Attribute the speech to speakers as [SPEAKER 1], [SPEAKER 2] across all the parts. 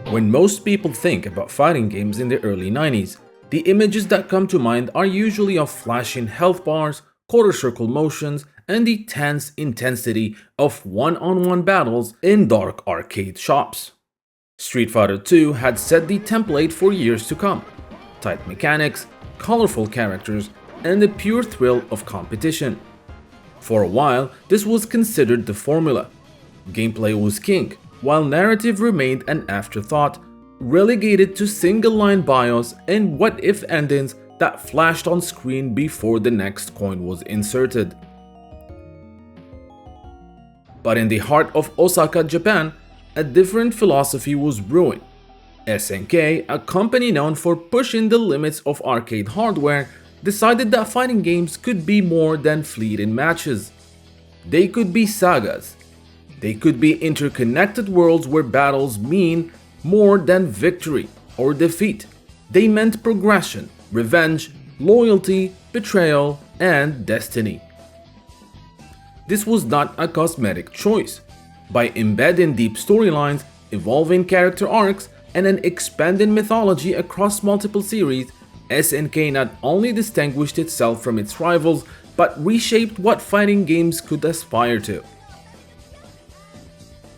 [SPEAKER 1] When most people think about fighting games in the early 90s, the images that come to mind are usually of flashing health bars, quarter circle motions, and the tense intensity of one-on-one battles in dark arcade shops. Street Fighter II had set the template for years to come. Tight mechanics, colorful characters, and the pure thrill of competition. For a while, this was considered the formula. Gameplay was king, while narrative remained an afterthought, relegated to single-line bios and what-if endings that flashed on screen before the next coin was inserted. But in the heart of Osaka, Japan, a different philosophy was brewing. SNK, a company known for pushing the limits of arcade hardware, decided that fighting games could be more than fleeting matches. They could be sagas. They could be interconnected worlds where battles mean more than victory or defeat. They meant progression, revenge, loyalty, betrayal, and destiny. This was not a cosmetic choice. By embedding deep storylines, evolving character arcs, and an expanded mythology across multiple series, SNK not only distinguished itself from its rivals, but reshaped what fighting games could aspire to.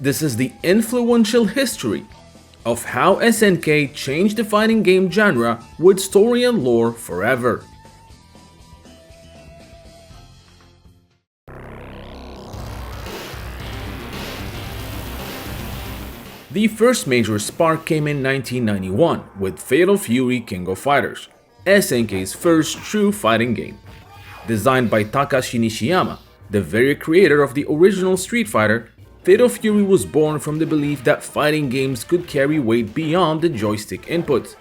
[SPEAKER 1] This is the influential history of how SNK changed the fighting game genre with story and lore forever. The first major spark came in 1991 with Fatal Fury King of Fighters, SNK's first true fighting game. Designed by Takashi Nishiyama, the very creator of the original Street Fighter, Fatal Fury was born from the belief that fighting games could carry weight beyond the joystick inputs.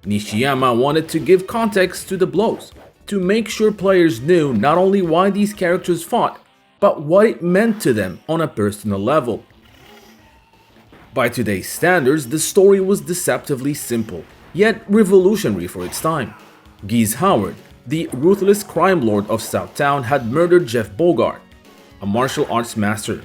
[SPEAKER 1] Nishiyama wanted to give context to the blows, to make sure players knew not only why these characters fought, but what it meant to them on a personal level. By today's standards, the story was deceptively simple, yet revolutionary for its time. Geese Howard, the ruthless crime lord of Southtown, had murdered Jeff Bogart, a martial arts master.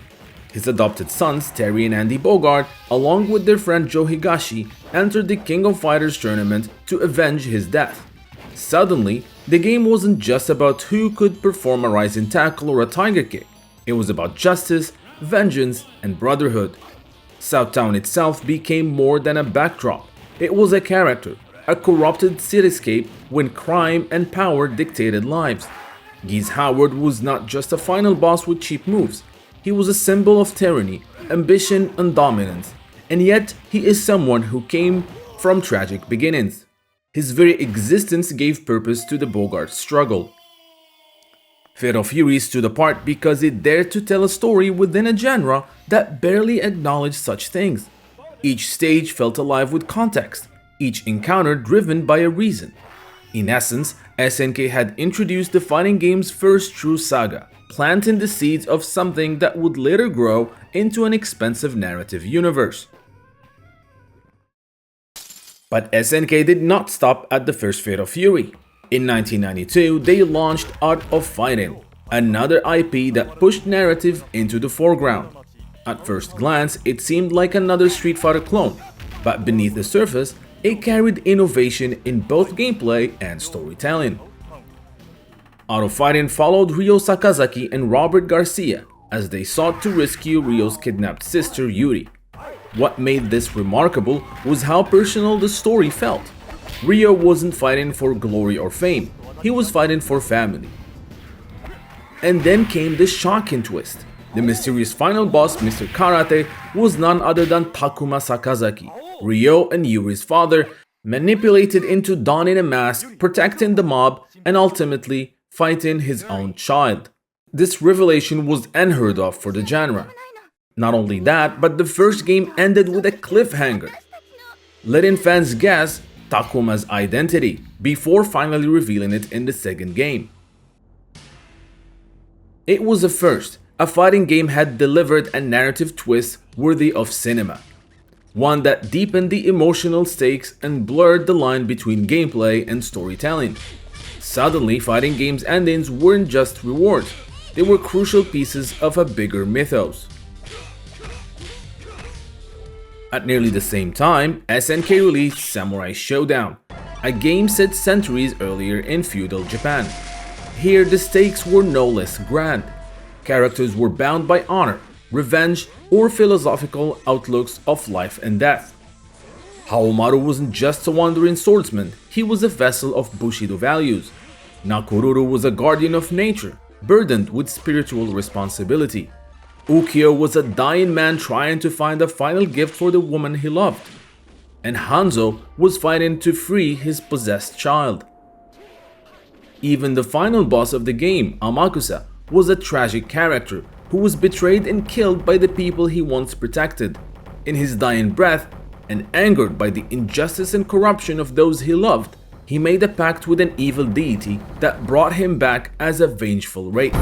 [SPEAKER 1] His adopted sons, Terry and Andy Bogart, along with their friend Joe Higashi, entered the King of Fighters tournament to avenge his death. Suddenly, the game wasn't just about who could perform a rising tackle or a tiger kick. It was about justice, vengeance, and brotherhood. Southtown itself became more than a backdrop. It was a character, a corrupted cityscape when crime and power dictated lives. Geese Howard was not just a final boss with cheap moves. He was a symbol of tyranny, ambition, and dominance. And yet, he is someone who came from tragic beginnings. His very existence gave purpose to the Bogart struggle. Fatal Fury stood apart because it dared to tell a story within a genre that barely acknowledged such things. Each stage felt alive with context, each encounter driven by a reason. In essence, SNK had introduced the fighting game's first true saga, planting the seeds of something that would later grow into an expansive narrative universe. But SNK did not stop at the first Fatal Fury. In 1992, they launched Art of Fighting, another IP that pushed narrative into the foreground. At first glance, it seemed like another Street Fighter clone, but beneath the surface, it carried innovation in both gameplay and storytelling. Art of Fighting followed Ryo Sakazaki and Robert Garcia as they sought to rescue Ryo's kidnapped sister Yuri. What made this remarkable was how personal the story felt. Ryo wasn't fighting for glory or fame, he was fighting for family. And then came the shocking twist. The mysterious final boss, Mr. Karate, was none other than Takuma Sakazaki, Ryo and Yuri's father, manipulated into donning a mask, protecting the mob, and ultimately fighting his own child. This revelation was unheard of for the genre. Not only that, but the first game ended with a cliffhanger, letting fans guess Takuma's identity before finally revealing it in the second game. It was a first. A fighting game had delivered a narrative twist worthy of cinema. One that deepened the emotional stakes and blurred the line between gameplay and storytelling. Suddenly, fighting games' endings weren't just rewards, they were crucial pieces of a bigger mythos. At nearly the same time, SNK released Samurai Shodown, a game set centuries earlier in feudal Japan. Here the stakes were no less grand. Characters were bound by honor, revenge, or philosophical outlooks of life and death. Haomaru wasn't just a wandering swordsman, he was a vessel of Bushido values. Nakoruru was a guardian of nature, burdened with spiritual responsibility. Ukyo was a dying man trying to find a final gift for the woman he loved. And Hanzo was fighting to free his possessed child. Even the final boss of the game, Amakusa, was a tragic character who was betrayed and killed by the people he once protected. In his dying breath, and angered by the injustice and corruption of those he loved, he made a pact with an evil deity that brought him back as a vengeful wraith.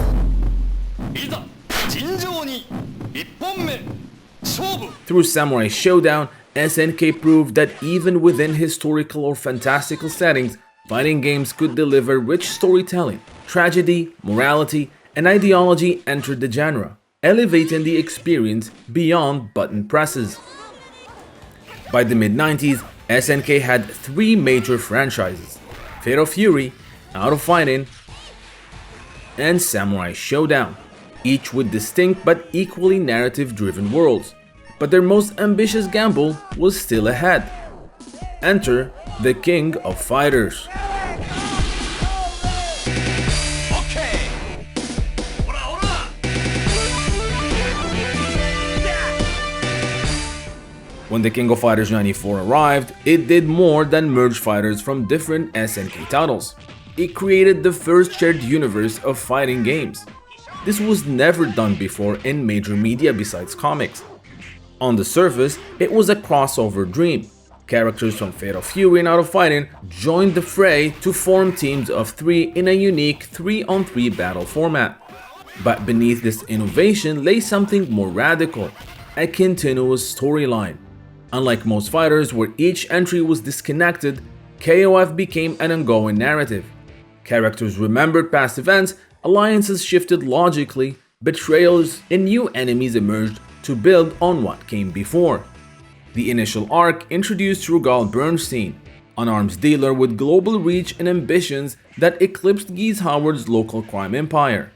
[SPEAKER 1] Through Samurai Shodown, SNK proved that even within historical or fantastical settings, fighting games could deliver rich storytelling, tragedy, morality, and ideology entered the genre, elevating the experience beyond button presses. By the mid-90s, SNK had three major franchises: Fatal Fury, Art of Fighting, and Samurai Shodown, each with distinct but equally narrative-driven worlds. But their most ambitious gamble was still ahead. Enter the King of Fighters. When the King of Fighters 94 arrived, it did more than merge fighters from different SNK titles. It created the first shared universe of fighting games. This was never done before in major media besides comics. On the surface, it was a crossover dream. Characters from Fatal Fury and Art of Fighting joined the fray to form teams of 3 in a unique 3-on-3 battle format. But beneath this innovation lay something more radical, a continuous storyline. Unlike most fighters where each entry was disconnected, KOF became an ongoing narrative. Characters remembered past events, alliances shifted logically, betrayals and new enemies emerged to build on what came before. The initial arc introduced Rugal Bernstein, an arms dealer with global reach and ambitions that eclipsed Geese Howard's local crime empire.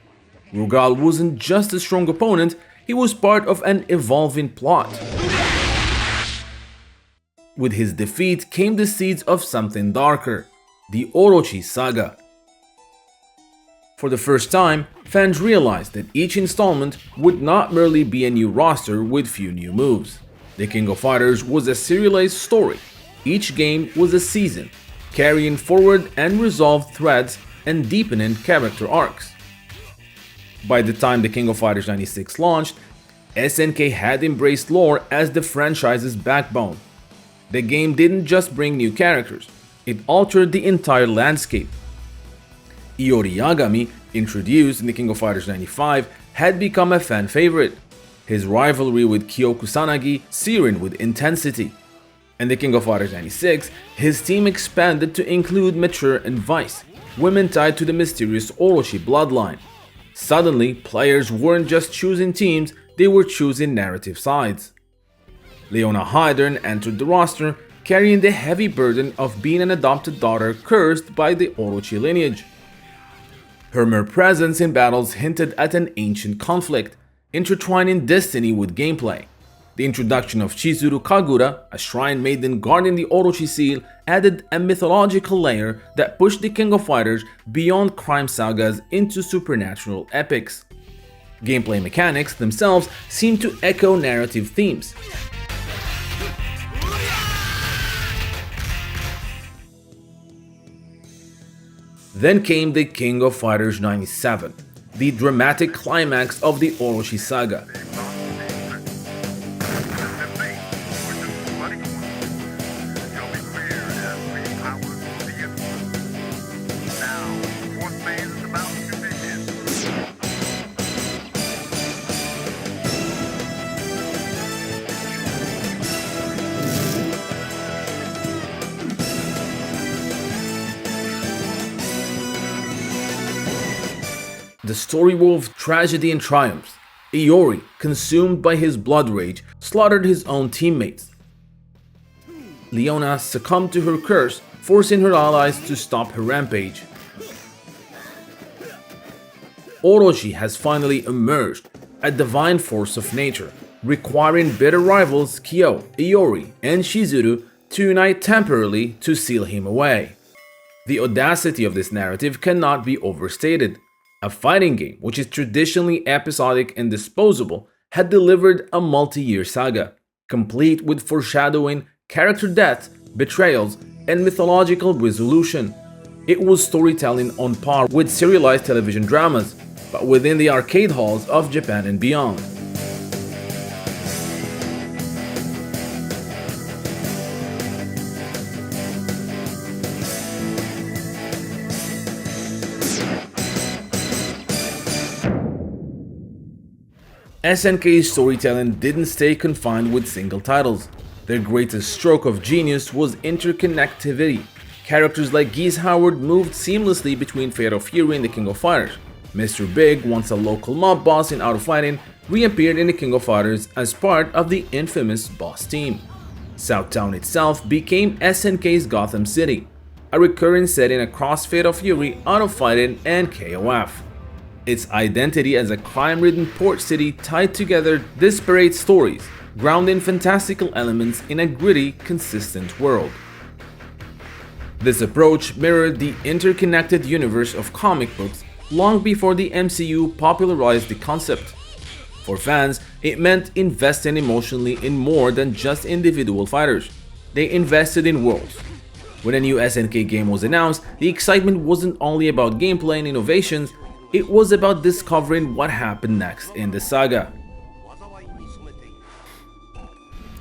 [SPEAKER 1] Rugal wasn't just a strong opponent, he was part of an evolving plot. With his defeat came the seeds of something darker, the Orochi Saga. For the first time, fans realized that each installment would not merely be a new roster with few new moves. The King of Fighters was a serialized story. Each game was a season, carrying forward unresolved threads and deepening character arcs. By the time the King of Fighters 96 launched, SNK had embraced lore as the franchise's backbone. The game didn't just bring new characters, it altered the entire landscape. Iori Yagami, introduced in the King of Fighters 95, had become a fan favorite. His rivalry with Kyo Kusanagi searing with intensity. In the King of Fighters 96, his team expanded to include Mature and Vice, women tied to the mysterious Orochi bloodline. Suddenly, players weren't just choosing teams, they were choosing narrative sides. Leona Hydern entered the roster, carrying the heavy burden of being an adopted daughter cursed by the Orochi lineage. Her mere presence in battles hinted at an ancient conflict, intertwining destiny with gameplay. The introduction of Chizuru Kagura, a shrine maiden guarding the Orochi seal, added a mythological layer that pushed the King of Fighters beyond crime sagas into supernatural epics. Gameplay mechanics themselves seemed to echo narrative themes. Then came the King of Fighters 97, the dramatic climax of the Orochi Saga. The story wove tragedy and triumphs. Iori, consumed by his blood rage, slaughtered his own teammates. Leona succumbed to her curse, forcing her allies to stop her rampage. Orochi has finally emerged, a divine force of nature, requiring bitter rivals Kyo, Iori, and Shizuru to unite temporarily to seal him away. The audacity of this narrative cannot be overstated. A fighting game, which is traditionally episodic and disposable, had delivered a multi-year saga, complete with foreshadowing, character deaths, betrayals, and mythological resolution. It was storytelling on par with serialized television dramas, but within the arcade halls of Japan and beyond. SNK's storytelling didn't stay confined with single titles. Their greatest stroke of genius was interconnectivity. Characters like Geese Howard moved seamlessly between Fatal Fury and the King of Fighters. Mr. Big, once a local mob boss in Art of Fighting, reappeared in the King of Fighters as part of the infamous boss team. Southtown itself became SNK's Gotham City, a recurring setting across Fatal Fury, Art of Fighting, and KOF. Its identity as a crime-ridden port city tied together disparate stories, grounding fantastical elements in a gritty, consistent world. This approach mirrored the interconnected universe of comic books long before the MCU popularized the concept. For fans, it meant investing emotionally in more than just individual fighters. They invested in worlds. When a new SNK game was announced, the excitement wasn't only about gameplay and innovations, it was about discovering what happened next in the saga.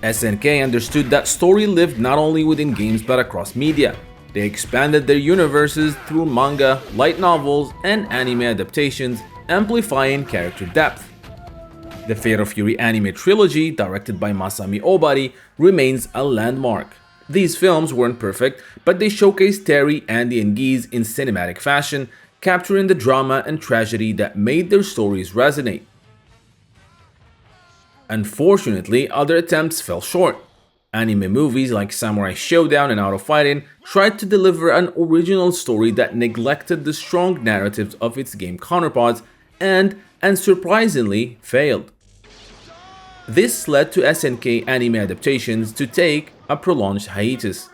[SPEAKER 1] SNK understood that story lived not only within games but across media. They expanded their universes through manga, light novels, and anime adaptations, amplifying character depth. The Fatal Fury anime trilogy, directed by Masami Obari, remains a landmark. These films weren't perfect, but they showcased Terry, Andy, and Geese in cinematic fashion, capturing the drama and tragedy that made their stories resonate. Unfortunately, other attempts fell short. Anime movies like Samurai Shodown and Art of Fighting tried to deliver an original story that neglected the strong narratives of its game counterparts and, unsurprisingly, failed. This led to SNK anime adaptations to take a prolonged hiatus.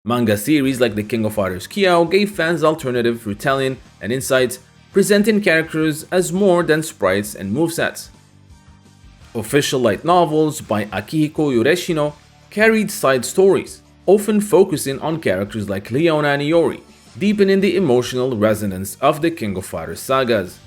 [SPEAKER 1] Manga series like the King of Fighters Kyo gave fans alternative retelling and insights, presenting characters as more than sprites and movesets. Official light novels by Akihiko Yoreshino carried side stories, often focusing on characters like Leona and Iori, deepening the emotional resonance of the King of Fighters sagas.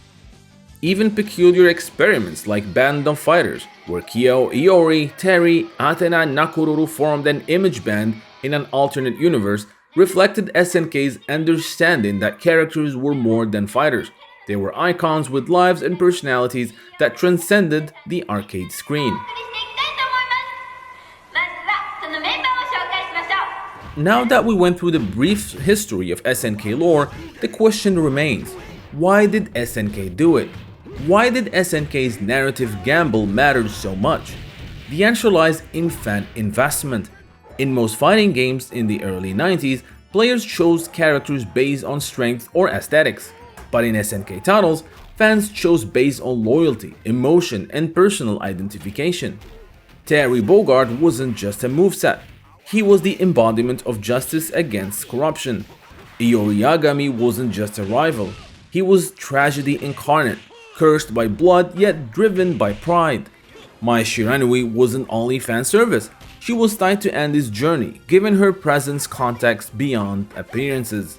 [SPEAKER 1] Even peculiar experiments like Band of Fighters, where Kyo, Iori, Terry, Athena, and Nakoruru formed an image band in an alternate universe, reflected SNK's understanding that characters were more than fighters. They were icons with lives and personalities that transcended the arcade screen. Now that we went through the brief history of SNK lore, the question remains, why did SNK do it? Why did SNK's narrative gamble matter so much? The answer lies in fan investment. In most fighting games in the early 90s, players chose characters based on strength or aesthetics. But in SNK titles, fans chose based on loyalty, emotion, and personal identification. Terry Bogard wasn't just a moveset, he was the embodiment of justice against corruption. Iori Yagami wasn't just a rival, he was tragedy incarnate, cursed by blood yet driven by pride. Mai Shiranui wasn't only fan service, she was tied to Andy's journey, giving her presence context beyond appearances.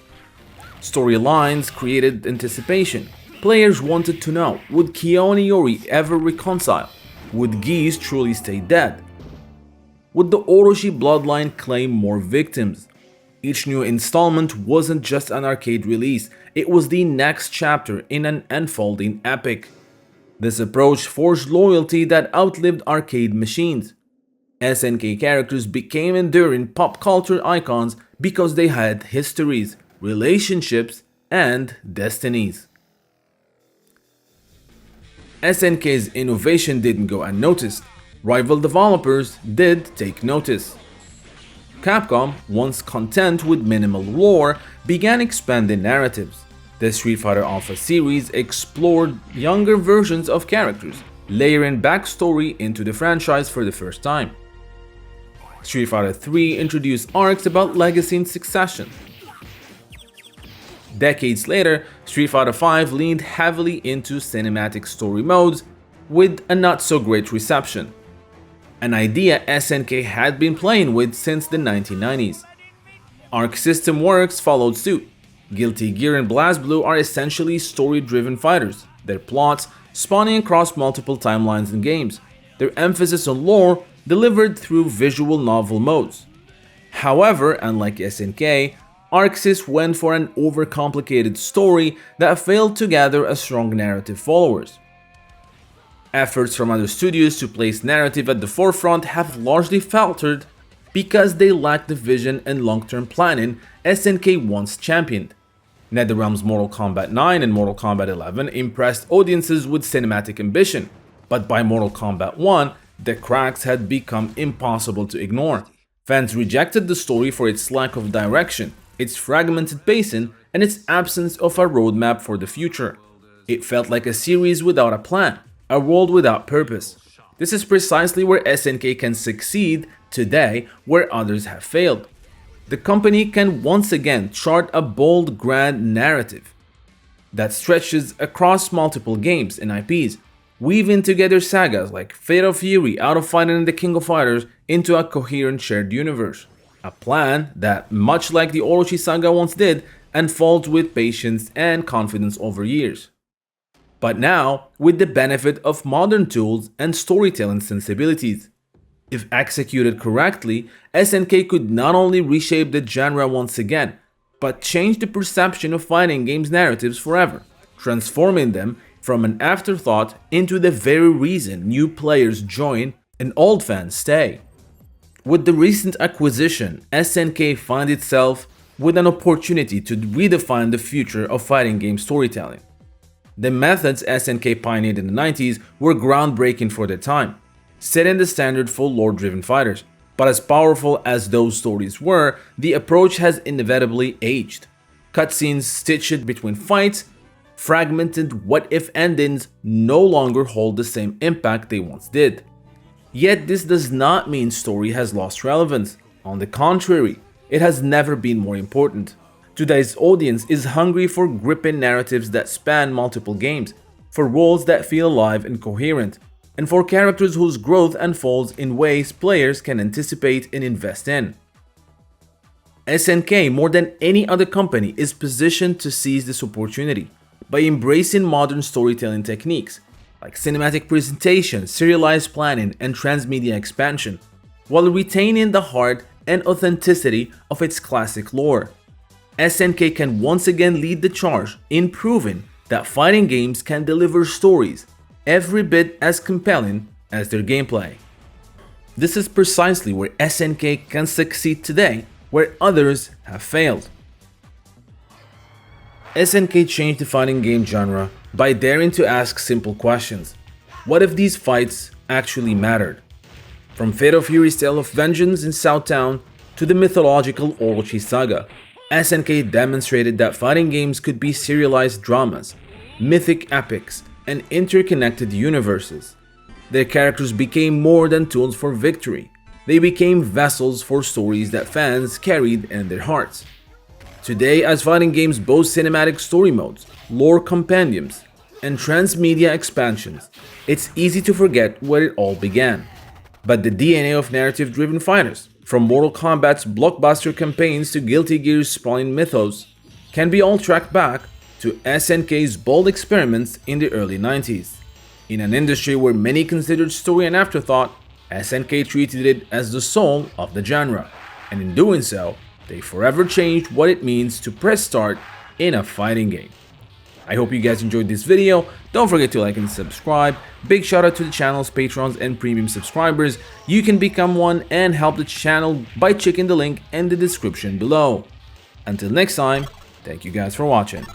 [SPEAKER 1] Storylines created anticipation. Players wanted to know, would Kyo and Iori ever reconcile? Would Geese truly stay dead? Would the Orochi bloodline claim more victims? Each new installment wasn't just an arcade release, it was the next chapter in an unfolding epic. This approach forged loyalty that outlived arcade machines. SNK characters became enduring pop culture icons because they had histories, relationships, and destinies. SNK's innovation didn't go unnoticed. rival developers did take notice. Capcom, once content with minimal lore, began expanding narratives. The Street Fighter Alpha series explored younger versions of characters, layering backstory into the franchise for the first time. Street Fighter 3 introduced arcs about legacy and succession. Decades later, Street Fighter 5 leaned heavily into cinematic story modes with a not-so-great reception, an idea SNK had been playing with since the 1990s. Arc System Works followed suit. Guilty Gear and BlazBlue are essentially story-driven fighters, their plots spanning across multiple timelines and games, their emphasis on lore delivered through visual novel modes. However, unlike SNK, ArcSys went for an overcomplicated story that failed to gather a strong narrative followers. Efforts from other studios to place narrative at the forefront have largely faltered because they lack the vision and long-term planning SNK once championed. NetherRealm's Mortal Kombat 9 and Mortal Kombat 11 impressed audiences with cinematic ambition, but by Mortal Kombat 1, the cracks had become impossible to ignore. Fans rejected the story for its lack of direction, its fragmented pacing, and its absence of a roadmap for the future. It felt like a series without a plan, a world without purpose. This is precisely where SNK can succeed today where others have failed. The company can once again chart a bold, grand narrative that stretches across multiple games and IPs, weaving together sagas like Fatal Fury, Out of Fighting, and the King of Fighters into a coherent shared universe. A plan that, much like the Orochi Saga once did, unfolds with patience and confidence over years. But now, with the benefit of modern tools and storytelling sensibilities. If executed correctly, SNK could not only reshape the genre once again, but change the perception of fighting games narratives forever, transforming them from an afterthought into the very reason new players join and old fans stay. With the recent acquisition, SNK finds itself with an opportunity to redefine the future of fighting game storytelling. The methods SNK pioneered in the 90s were groundbreaking for their time, setting the standard for lore-driven fighters. But as powerful as those stories were, the approach has inevitably aged. Cutscenes stitched between fights, fragmented what-if endings no longer hold the same impact they once did. Yet this does not mean story has lost relevance. On the contrary, it has never been more important. Today's audience is hungry for gripping narratives that span multiple games, for worlds that feel alive and coherent, and for characters whose growth unfolds in ways players can anticipate and invest in. SNK, more than any other company, is positioned to seize this opportunity by embracing modern storytelling techniques like cinematic presentation, serialized planning, and transmedia expansion, while retaining the heart and authenticity of its classic lore. SNK can once again lead the charge in proving that fighting games can deliver stories every bit as compelling as their gameplay. This is precisely where SNK can succeed today, where others have failed. SNK changed the fighting game genre by daring to ask simple questions. What if these fights actually mattered? From Fatal Fury's tale of vengeance in Southtown to the mythological Orochi Saga, SNK demonstrated that fighting games could be serialized dramas, mythic epics, and interconnected universes. Their characters became more than tools for victory. They became vessels for stories that fans carried in their hearts. Today, as fighting games boast cinematic story modes, lore compendiums, and transmedia expansions, it's easy to forget where it all began. But the DNA of narrative-driven fighters, from Mortal Kombat's blockbuster campaigns to Guilty Gear's spawning mythos, can be all tracked back to SNK's bold experiments in the early 90s. In an industry where many considered story an afterthought, SNK treated it as the soul of the genre, and in doing so, they forever changed what it means to press start in a fighting game. I hope you guys enjoyed this video. Don't forget to like and subscribe. Big shout out to the channel's patrons and premium subscribers. You can become one and help the channel by checking the link in the description below. Until next time, thank you guys for watching.